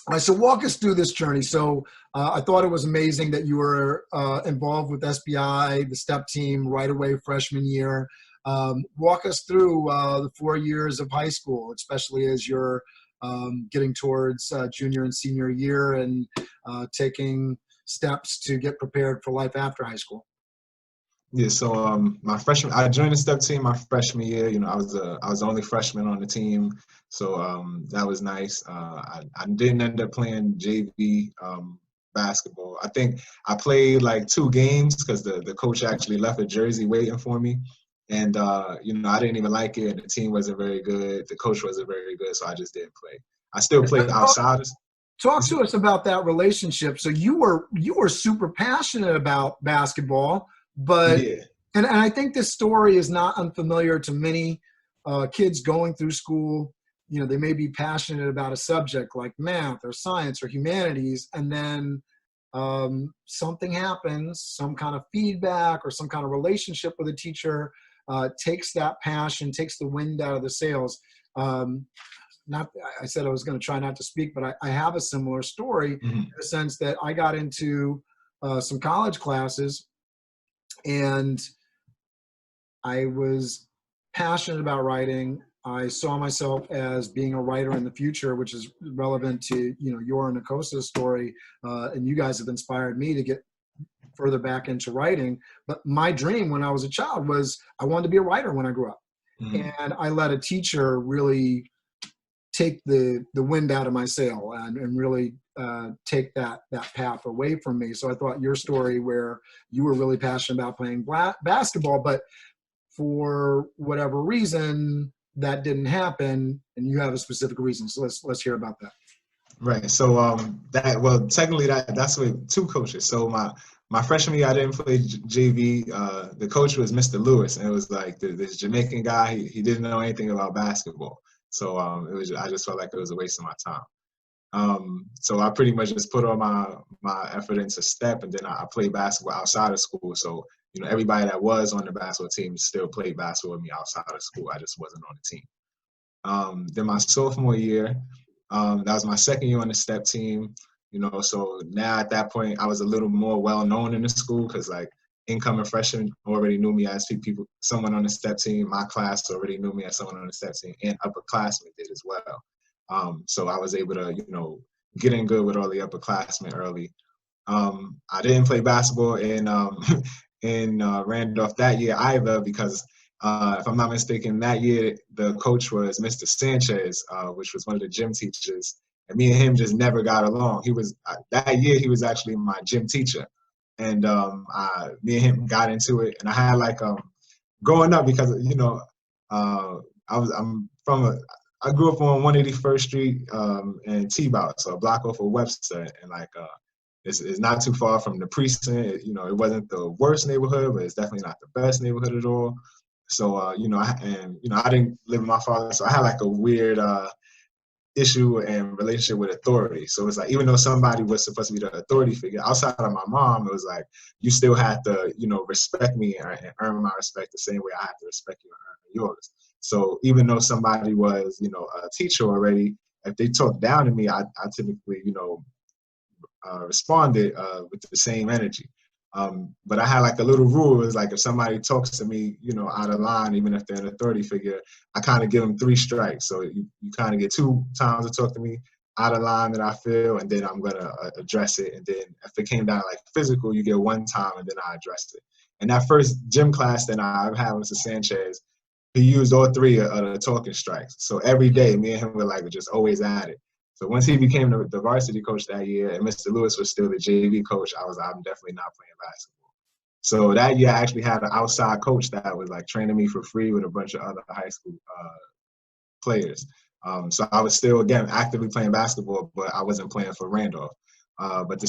All right, so walk us through this journey. So I thought it was amazing that you were involved with SBI, the STEP team, right away freshman year. Walk us through the 4 years of high school, especially as you're getting towards junior and senior year and taking steps to get prepared for life after high school. Yeah, so I joined the step team my freshman year. You know, I was the only freshman on the team, so that was nice. I didn't end up playing JV basketball. I think I played like 2 games because the coach actually left a jersey waiting for me, and you know, I didn't even like it, and the team wasn't very good. The coach wasn't very good, so I just didn't play. I still played outside. Talk to us about that relationship. So you were super passionate about basketball. But Yeah. and I think this story is not unfamiliar to many kids going through school. You know, they may be passionate about a subject like math or science or humanities, and then something happens, some kind of feedback or some kind of relationship with a teacher takes that passion, takes the wind out of the sails. I said I was going to try not to speak, but I have a similar story in the sense that I got into some college classes. And I was passionate about writing. I saw myself as being a writer in the future, which is relevant to, you know, your and Nicosa's story. And you guys have inspired me to get further back into writing. But my dream when I was a child was I wanted to be a writer when I grew up. And I let a teacher really take the wind out of my sail and really take that path away from me. So I thought your story where you were really passionate about playing basketball, but for whatever reason that didn't happen, and you have a specific reason. So let's hear about that. Right. So technically that's with 2 coaches. So my freshman year I didn't play JV. The coach was Mr. Lewis, and it was like this Jamaican guy. He didn't know anything about basketball. So I just felt like it was a waste of my time. So I pretty much just put all my effort into step, and then I played basketball outside of school. So, you know, everybody that was on the basketball team still played basketball with me outside of school. I just wasn't on the team. Then my sophomore year, that was my second year on the step team. You know, so now at that point I was a little more well known in the school because like incoming freshmen already knew me as someone on the step team. My class already knew me as someone on the step team, and upperclassmen did as well. So I was able to, you know, get in good with all the upperclassmen early. I didn't play basketball in Randolph that year either because if I'm not mistaken, that year the coach was Mr. Sanchez, which was one of the gym teachers, and me and him just never got along. That year he was actually my gym teacher, and me and him got into it. And I had like growing up because, you know, I grew up on 181st Street in T-Bout, so a block off of Webster, and like it's not too far from the precinct. You know, it wasn't the worst neighborhood, but it's definitely not the best neighborhood at all. So you know, I didn't live with my father, so I had like a weird issue and relationship with authority. So it's like, even though somebody was supposed to be the authority figure outside of my mom, it was like you still had to, you know, respect me and earn my respect the same way I had to respect you and earn yours. So even though somebody was, you know, a teacher already, if they talked down to me, I typically, you know, responded with the same energy. But I had like a little rule. Is like if somebody talks to me, you know, out of line, even if they're an authority figure, I kind of give them 3 strikes. So you kind of get 2 times to talk to me out of line that I feel, and then I'm gonna address it. And then if it came down like physical, you get 1 time, and then I address it. And that first gym class that I had with Mr. Sanchez, he used all 3 of the talking strikes. So every day, me and him were like just always at it. So once he became the varsity coach that year, and Mr. Lewis was still the JV coach, I'm definitely not playing basketball. So that year, I actually had an outside coach that was like training me for free with a bunch of other high school players. So I was still, again, actively playing basketball, but I wasn't playing for Randolph. But the